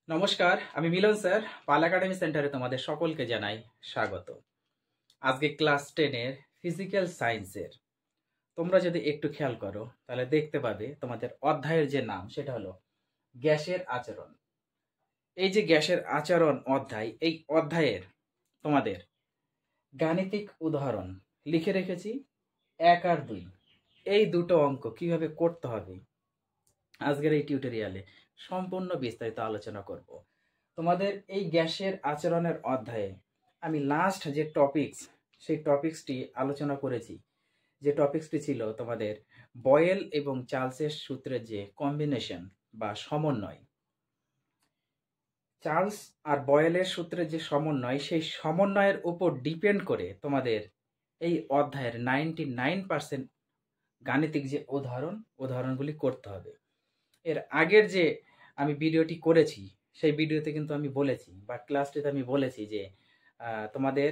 নমস্কার, আমি মিলন স্যার। পাল একাডেমি সেন্টারে তোমাদের সকলকে জানাই স্বাগত। আজকে ক্লাস 10 এর ফিজিক্যাল সায়েন্সের তোমরা যদি একটু খেয়াল করো তাহলে দেখতে পাবে তোমাদের অধ্যায়ের যে নাম সেটা হলো গ্যাসের আচরণ। এই যে গ্যাসের আচরণ অধ্যায়, এই অধ্যায়ের তোমাদের গাণিতিক উদাহরণ লিখে রেখেছি 1 আর 2। এই দুটো অঙ্ক কিভাবে করতে হবে আজকের এই টিউটোরিয়ালে সম্পূর্ণ বিস্তারিত আলোচনা করব। তোমাদের এই গ্যাসের আচরণের অধ্যায়ে আমি লাস্ট যে টপিকস সেই টপিকসটি আলোচনা করেছি, যে টপিকসটি ছিল তোমাদের বয়েল এবং চার্লসের সূত্রের যে কম্বিনেশন বা সমন্বয়। চার্লস আর বয়েলের সূত্রের যে সমন্বয়, সেই সমন্বয়ের উপর ডিপেন্ড করে তোমাদের এই অধ্যায়ের 99% গাণিতিক যে উদাহরণগুলি করতে হবে। এর আগের যে আমি ভিডিওটি করেছি সেই ভিডিওতে কিন্তু আমি বলেছি বা ক্লাসটিতে আমি বলেছি যে তোমাদের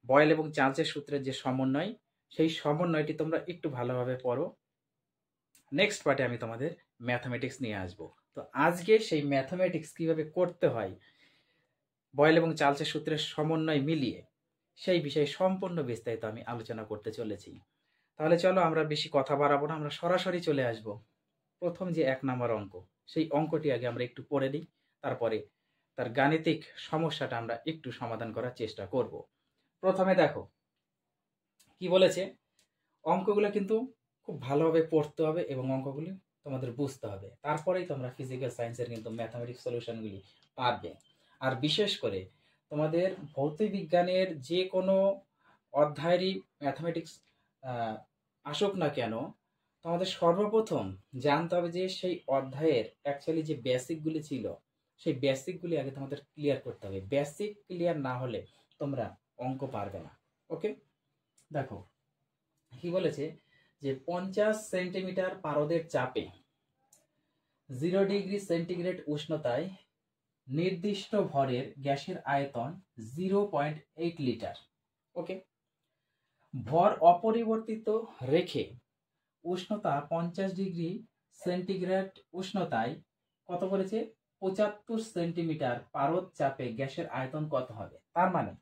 বয়েল এবং চার্লসের সূত্রের যে সমন্বয়, সেই সমন্বয়টি তোমরা একটু ভালোভাবে পড়ো। নেক্সট পার্টে আমি তোমাদের ম্যাথমেটিক্স নিয়ে আসব। তো আজকে সেই ম্যাথমেটিক্স কিভাবে করতে হয় বয়েল এবং চার্লসের সূত্রের সমন্বয় মিলিয়ে, সেই বিষয়ে সম্পূর্ণ বিস্তারিত আমি আলোচনা করতে চলেছি। তাহলে চলো আমরা বেশি কথা বাড়াবো না, আমরা সরাসরি চলে আসব প্রথম যে 1 নম্বর অঙ্ক, সেই অঙ্কটি আগে আমরা একটু পড়ে নিই, তারপরে তার গাণিতিক সমস্যাটা আমরা একটু সমাধান করার চেষ্টা করব। প্রথমে দেখো কি বলেছে। অঙ্কগুলো কিন্তু খুব ভালোভাবে পড়তে হবে এবং অঙ্কগুলি তোমাদের বুঝতে হবে, তারপরেই তোমরা ফিজিক্যাল সায়েন্সের কিন্তু ম্যাথমেটিক্স সলিউশনগুলি পারবে। আর বিশেষ করে তোমাদের ভৌতিক বিজ্ঞানের যে কোনো অধ্যায়েরই ম্যাথমেটিক্স আসুক না কেন, তোমাদের সর্বপ্রথম জানতে হবে যে সেই অধ্যায়ের অ্যাকচুয়ালি যে বেসিকগুলি ছিল সেই বেসিকগুলি আগে তোমাদের ক্লিয়ার করতে হবে। বেসিক ক্লিয়ার না হলে তোমরা অঙ্ক পারবে না। ওকে, দেখো কি বলেছে যে 50 সেন্টিমিটার পারদের চাপে 0 ডিগ্রি সেন্টিগ্রেড উষ্ণতায় নির্দিষ্ট ভরের গ্যাসের আয়তন 0.8 লিটার। ওকে, ভর অপরিবর্তিত রেখে উষ্ণতা 50 ডিগ্রি সেন্টিগ্রেড উষ্ণতায় কত করেছে 75 সেন্টিমিটার পারদ চাপে গ্যাসের আয়তন কত হবে। তার মানে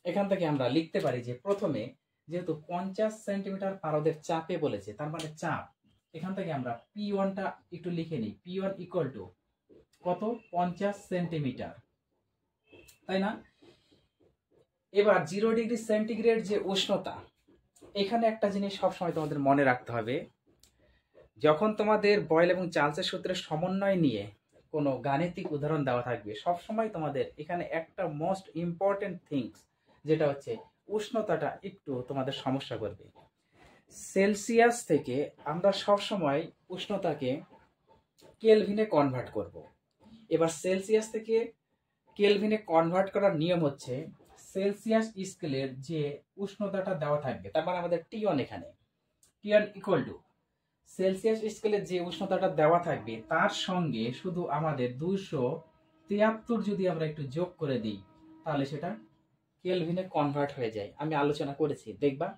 এখান থেকে আমরা লিখতে পারি যে প্রথমে যেহেতু 50 সেন্টিমিটার পারদের চাপে বলেছে, তার মানে চাপ, এখান থেকে আমরা P1টা একটু লিখে নিই। P1 ইকুয়াল টু কত 50 সেন্টিমিটার, তাই না? এবার 0 ডিগ্রি সেন্টিগ্রেড যে উষ্ণতা, এখানে একটা জিনিস সবসময় তোমাদের মনে রাখতে হবে, যখন তোমাদের বয়েল এবং চার্লসের সূত্রের সমন্বয় নিয়ে কোনো গাণিতিক উদাহরণ দেওয়া থাকবে, সবসময় তোমাদের এখানে একটা মোস্ট ইম্পর্টেন্ট থিংস যেটা হচ্ছে উষ্ণতাটা একটু তোমাদের সমস্যা করবে। সেলসিয়াস থেকে আমরা সবসময় উষ্ণতাকে কেলভিনে কনভার্ট করব। এবার সেলসিয়াস থেকে কেলভিনে কনভার্ট করার নিয়ম হচ্ছে সেলসিয়াস স্কেলের যে উষ্ণতাটা দেওয়া থাকবে, তার মানে আমাদের T1, এখানে T1 ইকুয়াল টু সেলসিয়াস স্কেলের যে উষ্ণতাটা দেওয়া থাকবে তার সঙ্গে শুধু আমাদের 273 যদি আমরা একটু যোগ করে দিই তাহলে সেটা কেলভিনে কনভার্ট হয়ে যায়। আমি আলোচনা করেছি, দেখবা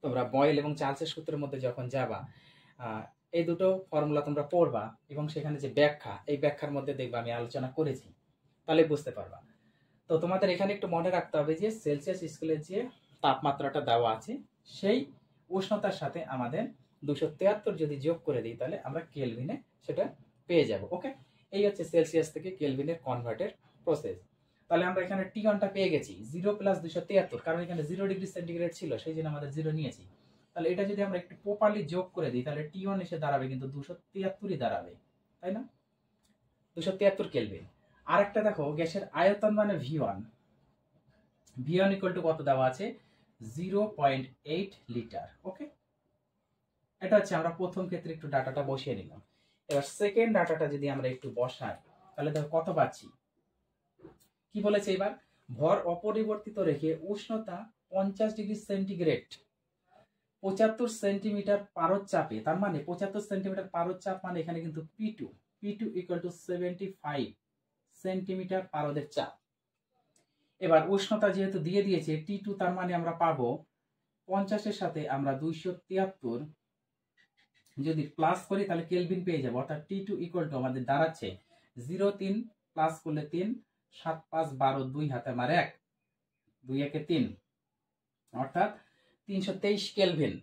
তোমরা বয়েল এবং চার্লসের সূত্রের মধ্যে যখন যাবা এই দুটো ফর্মুলা তোমরা পড়বা এবং সেখানে যে ব্যাখ্যা, এই ব্যাখ্যার মধ্যে দেখবা আমি আলোচনা করেছি, তাহলে বুঝতে পারবা। তো তোমাদের এখানে একটু মনে রাখতে হবে যে সেলসিয়াস স্কেলের যে তাপমাত্রাটা দেওয়া আছে সেই উষ্ণতার সাথে আমাদের 273 যদি যোগ করে দিই তাহলে আমরা কেলভিনে সেটা পেয়ে যাব। ওকে, এই হচ্ছে সেলসিয়াস থেকে কেলভিনের কনভার্টের প্রসেস। তাহলে আমরা এখানে T1টা পেয়ে গেছি 0 + 273, কারণ এখানে 0 ডিগ্রি সেন্টিগ্রেড ছিল সেই জন্য আমাদের 0 নিয়েছি। তাহলে এটা যদি আমরা একটু প্রপারলি যোগ করে দিই তাহলে T1 এসে দাঁড়াবে কিন্তু 273ই দাঁড়াবে, তাই না? 273 কেলভিন। আরেকটা দেখো গ্যাসের আয়তন মানে V1 ইকুয়াল টু কত দেওয়া আছে 0.8 লিটার। ওকে, এটা হচ্ছে আমরা প্রথম ক্ষেত্রে একটু ডাটাটা বসিয়ে নিলাম। এবার সেকেন্ড ডাটাটা যদি আমরা একটু বসাই তাহলে দেখো কত পাচ্ছি। কি বলেছে এবার, ভর অপরিবর্তিত রেখে উষ্ণতা 50 ডিগ্রি সেন্টিগ্রেড 75 সেন্টিমিটার পারদ চাপে, তার মানে 75 সেন্টিমিটার পারদ চাপ মানে এখানে কিন্তু P2 ইকুয়াল টু 75 সেন্টিমিটার পারদের চাপ। এবার উষ্ণতা যেহেতু দিয়ে দিয়েছে T2, তার মানে আমরা পাবো 50-এর সাথে আমরা 273 যদি প্লাস করি তাহলে কেলভিন পেয়ে যাবো, অর্থাৎ T2 ইকুয়াল টু আমাদের দাঁড়াচ্ছে 0 3 প্লাস করলে 3, 7 5 12, 2 হাতে আমার 1, 2 একে 3, অর্থাৎ 323 কেলভিন।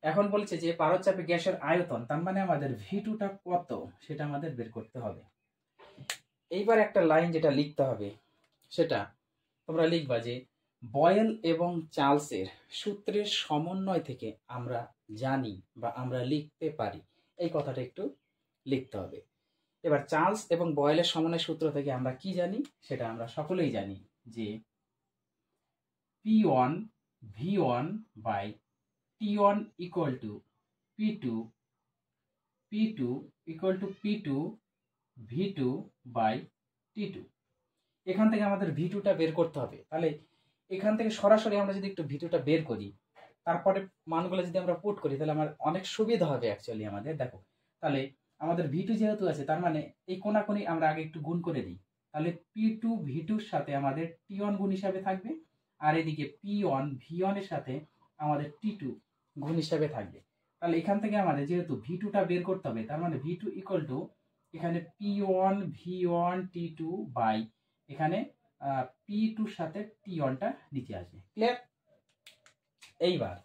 এখন বলছে যে পারদচাপে গ্যাসের আয়তন, তার মানে আমাদের V2টা কত সেটা আমাদের বের করতে হবে। এইবার একটা লাইন যেটা লিখতে হবে সেটা তোমরা লিখবা যে বয়েল এবং চার্লসের সূত্রের সমন্বয় থেকে আমরা জানি বা আমরা লিখতে পারি, এই কথাটা একটু লিখতে হবে। এবার চার্লস এবং বয়েলের সমন্বয় সূত্র থেকে আমরা কি জানি সেটা আমরা সকলেই জানি যে P1 V1 by T1 equal to P2, P2 equal to P2 V2 by T2। এখান থেকে আমাদের V2টা বের করতে হবে। তাহলে এখান থেকে সরাসরি আমরা যদি একটু V2টা বের করি, তারপরে মানগুলো যদি আমরা পুট করি, তাহলে আমার অনেক সুবিধা হবে অ্যাকচুয়ালি আমাদের। দেখো, তাহলে আমাদের V2 যেহেতু আছে, তার মানে এই কোনাকুনি আমরা আগে একটু গুণ করে দিই। তাহলে P2 V2 এর সাথে আমাদের T1 গুণ হিসাবে থাকবে, আর এদিকে P1 V1 এর সাথে আমাদের T2 গুণ হিসাবে থাকবে। তাহলে এখান থেকে আমাদের যেহেতু V2টা বের করতে হবে, তার মানে V2 ইকুয়াল টু এখানে P1 V1 T2 বাই এখানে P2 সাথে T1টা নিচে আসবে। ক্লিয়ার? এইবার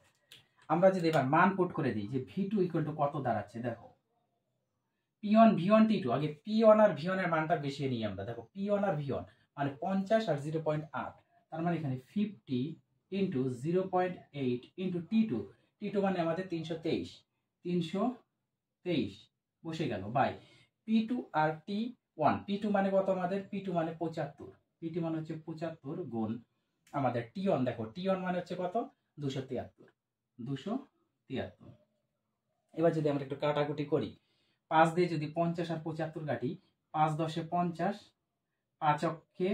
আমরা যদি এবার মান পুট করে দিই যে V2 ইকুয়াল টু কত দাঁড়াচ্ছে, দেখো P1 V1 T2, আগে P1 আর V1 এর মানটা বসিয়ে নিই আমরা। দেখো P1 আর V1 মানে 50 আর 0.8, তার মানে এখানে 50 ইন্টু 0.8 ইন্টু T2, T2 মানে আমাদের 323 বসে গেল by P2 R T1। P2 মানে কত আমাদের? P2 মানে 75, P2 মানে হচ্ছে 75 গুণ আমাদের T1। দেখো T1 মানে হচ্ছে কত? 273। এবার যদি আমরা একটু কাটাকুটি করি, 5 দিয়ে যদি 50 আর 75 কাটি, 5 10 50, 5 অক্ষে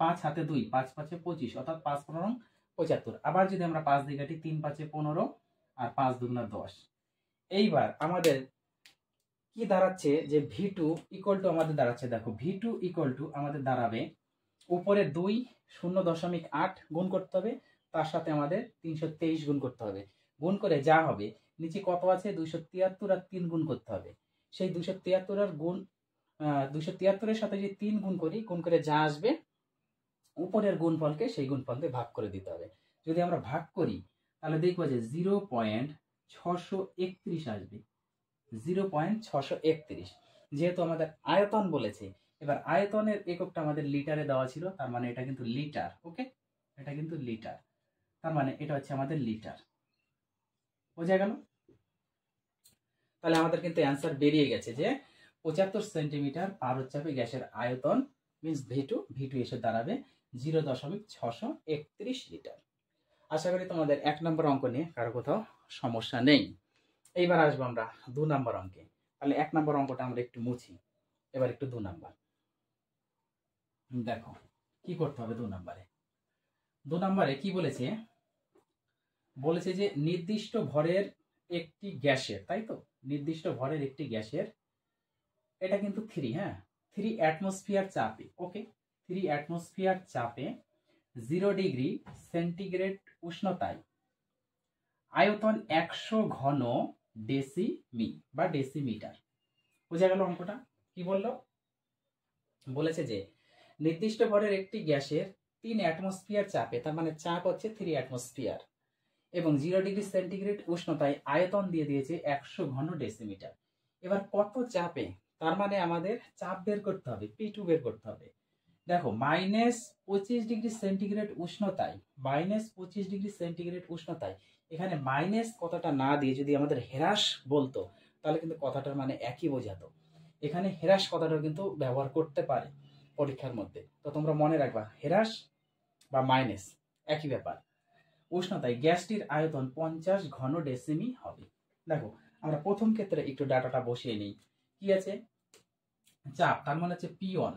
5 হাতে 2, 5 5 25, অর্থাৎ 5 15 75। আবার যদি আমরা 5 দিয়ে কাটি, 3 5 15 আর 5 2 10। এইবার আমাদের কি দাঁড়াচ্ছে যে V2 ইকুয়াল টু আমাদের দাঁড়াচ্ছে, দেখো V2 ইকুয়াল টু আমাদের দাঁড়াবে উপরে 2 0.8 গুণ করতে হবে, তার সাথে আমাদের 323 গুণ করতে হবে। গুণ করে যা হবে, নিচে কত আছে 273 আর 3 গুণ করতে হবে। সেই 273 আর গুণ 273 এর সাথে যদি 3 গুণ করি, গুণ করে যা আসবে উপরের গুণফলকে সেই গুণফল দিয়ে ভাগ করে দিতে হবে। যদি আমরা ভাগ করি তাহলে দেখবো যে 0.631 আসবে, 0.631। যেহেতু আমাদের আয়তন বলেছে, এবার আয়তনের এককটা আমাদের লিটারে দেওয়া ছিল, তার মানে এটা কিন্তু লিটার। ওকে, এটা কিন্তু লিটার, তার মানে এটা হচ্ছে আমাদের লিটার। বোঝা গেল? তাহলে আমাদের কিন্তু অ্যান্সার বেরিয়ে গেছে যে 75 সেন্টিমিটার পারদচাপে গ্যাসের আয়তন মিন্স V2 এসে দাঁড়াবে 0.631 লিটার। আশা করি তোমাদের 1 নম্বর অঙ্ক নিয়ে কারো কোথাও সমস্যা নেই। এইবার আসবো আমরা 2 নম্বর অঙ্কে। তাহলে 1 নম্বর অঙ্কটা আমরা একটু মুছি, এবার একটু 2 নম্বর। দেখো কি করতে হবে 2 নম্বরে। 2 নম্বরে কি বলেছে? বলেছে যে নির্দিষ্ট ভরের একটি গ্যাসের, তাই তো, নির্দিষ্ট ভরের একটি গ্যাসের, এটা কিন্তু 3 অ্যাটমসফিয়ার চাপে, ওকে, 3 অ্যাটমসফিয়ার চাপে 0 ডিগ্রি সেন্টিগ্রেড উষ্ণতায় আয়তন 100 ঘন ডেসিমি বা ডেসিমিটার। বোঝা গেল অঙ্কটা? কি বললো? বলেছে যে নির্দিষ্ট ভরের একটি গ্যাসের 3 অ্যাটমসফিয়ার চাপে, তার মানে চাপ হচ্ছে 3 অ্যাটমসফিয়ার, এবং 0 ডিগ্রি সেন্টিগ্রেড উষ্ণতায় আয়তন দিয়ে দিয়েছে 100 ঘন ডেসিমিটার। এবার কত চাপে, তার মানে আমাদের চাপ বের করতে হবে, P2 বের করতে হবে। দেখো -25 ডিগ্রি সেন্টিগ্রেড উষ্ণতায়, -25 ডিগ্রি সেন্টিগ্রেড উষ্ণতায়, এখানে মাইনাস কথাটা না দিয়ে যদি আমাদের হ্রাস বলতো, তাহলে কিন্তু কথাটার মানে একই বোঝাতো। এখানে হ্রাস কথাটা কিন্তু ব্যবহার করতে পারে পরীক্ষার মধ্যে, তো তোমরা মনে রাখবা হ্রাস বা মাইনাস একই ব্যাপার। উষ্ণতায় গ্যাসটির আয়তন 50 ঘন ডেসিমি হবে। দেখো আমরা প্রথম ক্ষেত্রে একটু ডাটাটা বসিয়ে নিই। কি আছে? চাপ, তার মানে হচ্ছে P1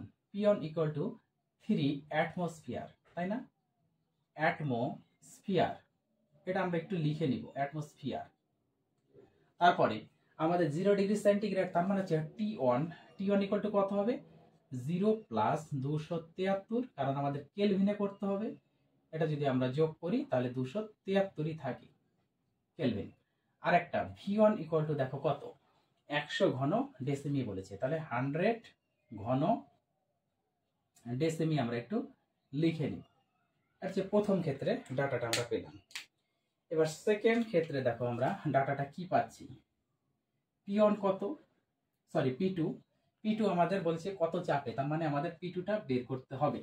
ইকুয়াল টু 3 অ্যাটমসফিয়ার, তাই না? অ্যাটমসফিয়ার, এটা আমরা একটু লিখে নিব, অ্যাটমসফিয়ার। তারপরে আমাদের 0 ডিগ্রি সেন্টিগ্রেড, তার মানে হচ্ছে T1 ইকুয়াল টু কত হবে? 0 প্লাস 273, কারণ আমাদের কেলভিনে করতে হবে। এটা যদি আমরা যোগ করি তাহলে 273ই থাকে কেলভিন। আর একটা V1 ইকুয়াল টু দেখো কত? 100 ঘন ডেসিমি বলেছে, তাহলে 100 ঘন ডেসিমি আমরা একটু লিখে নিই। আর যে প্রথম ক্ষেত্রে ডাটাটা আমরা পেলাম। এবার সেকেন্ড ক্ষেত্রে দেখো আমরা ডাটাটা কি পাচ্ছি। P1 কত, সরি P2 আমাদের বলছে কত চাপে, তার মানে আমাদের P2টা বের করতে হবে।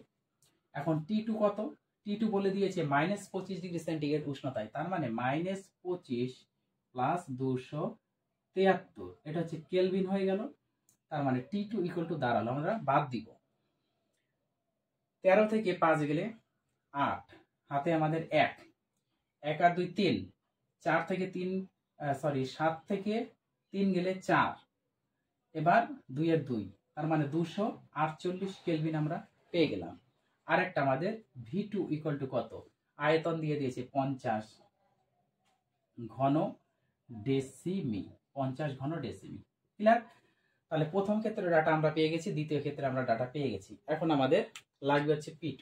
এখন T2 কত, T2 বলে দিয়েছে -25°C উষ্ণতায়, তার মানে -25 প্লাস 273, এটা হচ্ছে কেলভিন হয়ে গেল। তার মানে T2 ইকুয়াল টু দাঁড়ালো, আমরা বাদ দিব 13 থেকে 5 গেলে 8, হাতে আমাদের 1 আর 2 3, 4 থেকে 3 সরি 7 থেকে 3 গেলে 4, এবার 2 এর 2, তার মানে 248 কেলভিন আমরা পেয়ে গেলাম। আরেকটা আমাদের V2 ইকুয়াল টু কত, আয়তন দিয়ে দিয়েছে 50 ঘন ডেসিমি, 50 ঘন ডেসিমি। ক্লিয়ার? তাহলে প্রথম ক্ষেত্রে ডাটা আমরা পেয়ে গেছি, দ্বিতীয় ক্ষেত্রে আমরা ডাটা পেয়ে গেছি। এখন আমাদের লাগবে হচ্ছে P2।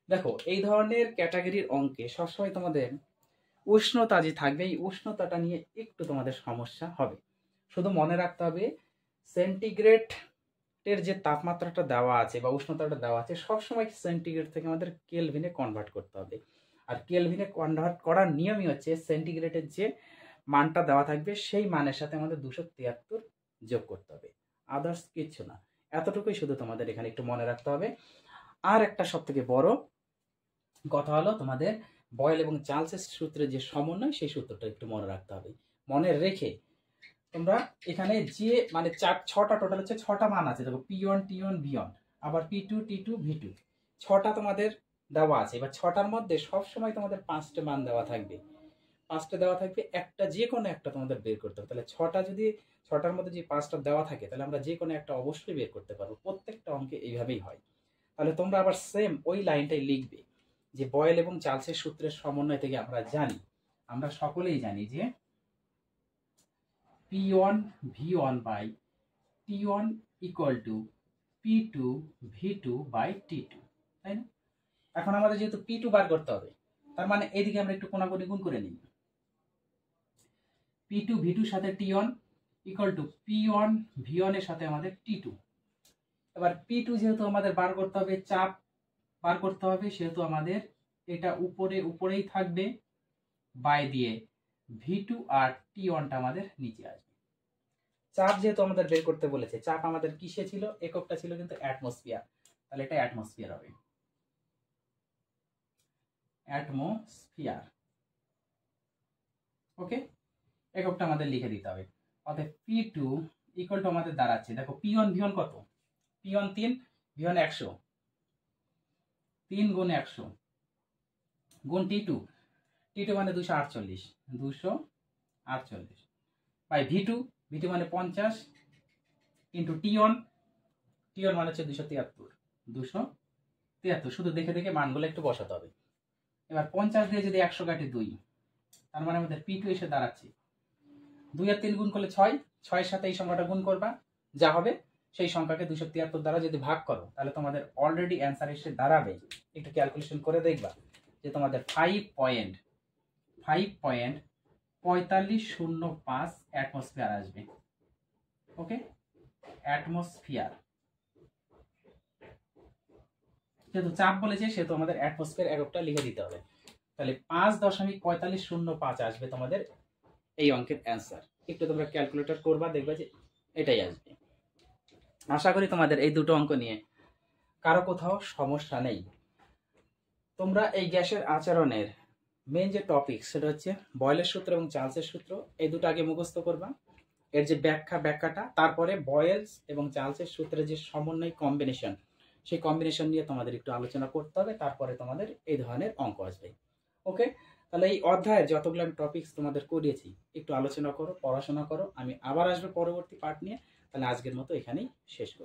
দেখো এই ধরনের ক্যাটাগরির অঙ্কে সবসময় তোমাদের উষ্ণতা যে থাকবে, এই উষ্ণতাটা নিয়ে একটু তোমাদের সমস্যা হবে। শুধু মনে রাখতে হবে সেন্টিগ্রেডের যে তাপমাত্রাটা দেওয়া আছে বা উষ্ণতাটা দেওয়া আছে, সবসময় সেন্টিগ্রেড থেকে আমাদের কেলভিনে কনভার্ট করতে হবে। আর কেলভিনে কনভার্ট করার নিয়মই হচ্ছে সেন্টিগ্রেডের যে মানটা দেওয়া থাকবে সেই মানের সাথে আমাদের 273 যোগ করতে হবে, আদার্স কিচ্ছু না। এতটুকুই শুধু তোমাদের এখানে একটু মনে রাখতে হবে। আর একটা সব থেকে বড় কথা হলো তোমাদের বয়েল এবং চার্লসের সূত্রের যে সমন্বয়, সেই সূত্রটা একটু মনে রাখতে হবে। মনে রেখে তোমরা এখানে যে মানে 6টা টোটাল হচ্ছে 6টা মান আছে। দেখো P1 T1 V1, আবার P2 T2 V2, 6টা তোমাদের দেওয়া আছে। এবার 6টার মধ্যে সবসময় তোমাদের 5টে মান দেওয়া থাকবে, 5টে দেওয়া থাকবে, একটা যে কোনো একটা তোমাদের বের করতে হবে। তাহলে 6টার মধ্যে যে 5টা দেওয়া থাকে, তাহলে আমরা যে কোনো একটা অবশ্যই বের করতে পারবো। প্রত্যেকটা অঙ্কে এইভাবেই হয়। তাহলে তোমরা আবার সেম ওই লাইনটাই লিখবে যে বয়েল এবং চার্লসের সূত্রের সমন্বয় থেকে আমরা সকলেই জানি যে P1 V1 by T1 equal to P2 V2 by T2, তাই না? এখন আমাদের যেহেতু P2 বার করতে হবে, তার মানে এদিকে আমরা একটু কোণাকুণি গুণ করে নিই। P2 V2 সাথে T1 equal two P1 V1 এর সাথে আমাদের T2। এবার P2 যেহেতু আমাদের বার করতে হবে, চাপ বার করতে হবে, সেহেতু আমাদের এটা উপরেই থাকবে, বাই দিয়ে V2 আর T1টা আমাদের নিচে আসবে। চাপ যেহেতু আমাদের বের করতে বলেছে, চাপ আমাদের কিসে ছিল, এককটা ছিল কিন্তু অ্যাটমসফিয়ার, তাহলে এটা অ্যাটমসফিয়ার হবে, অ্যাটমসফিয়ার। ওকে, এককটা আমাদের লিখে দিতে হবে। অতএব P2 ইকুয়াল টু আমাদের দাঁড়াচ্ছে, দেখো P1 V1 কত, P1 3, V1 100, 3 গুণ 100 গুণ T2 মানে 248 বাই V2 মানে 50 ইন্টু T1 মানে হচ্ছে 273, শুধু দেখে দেখে মানগুলো একটু বসাতে হবে। এবার 50 দিয়ে যদি 100 কাটে 2, তার মানে আমাদের P2 এসে দাঁড়াচ্ছে 2 আর 3 গুণ করলে 6, 6-এর সাথে এই সংখ্যাটা গুণ করবা, যা হবে সেই সংখ্যাকে 273 দ্বারা যদি ভাগ করো, তাহলে তোমাদের অলরেডি অ্যান্সার এসে দাঁড়াবে। একটু ক্যালকুলেশন করে দেখবা যে তোমাদের 5.4505 অ্যাটমসফিয়ার আসবে। ওকে, অ্যাটমসফিয়ার, যেহেতু চাপ বলেছে সেহেতু আমাদের অ্যাটমসফিয়ার এককটা লিখে দিতে হবে। তাহলে 5.4505 আসবে তোমাদের এই অঙ্কের অ্যান্সার। একটু তোমরা ক্যালকুলেটর করবা, দেখবা যে এটাই আসবে। আশা করি তোমাদের এই দুটো অঙ্ক নিয়ে কারো কোথাও সমস্যা নেই। তোমরা এই গ্যাসের আচরণের মেন যে টপিক, সেটা হচ্ছে বয়েলের সূত্র এবং চার্লসের সূত্র, এই দুটো আগে মুখস্থ করবা। এর যে ব্যাখ্যাটা, তারপরে বয়েলস এবং চার্লসের সূত্রের যে সমন্বয় কম্বিনেশন, সেই কম্বিনেশন নিয়ে তোমাদের একটু আলোচনা করতে হবে, তারপরে তোমাদের এই ধরনের অঙ্ক আসবে। ওকে, তাহলে এই অধ্যায়ের যতগুলো আমি টপিকস তোমাদের করিয়েছি একটু আলোচনা করো, পড়াশোনা করো। আমি আবার আসবো পরবর্তী পার্ট নিয়ে। তাহলে আজকের মতো এখানেই শেষ করি।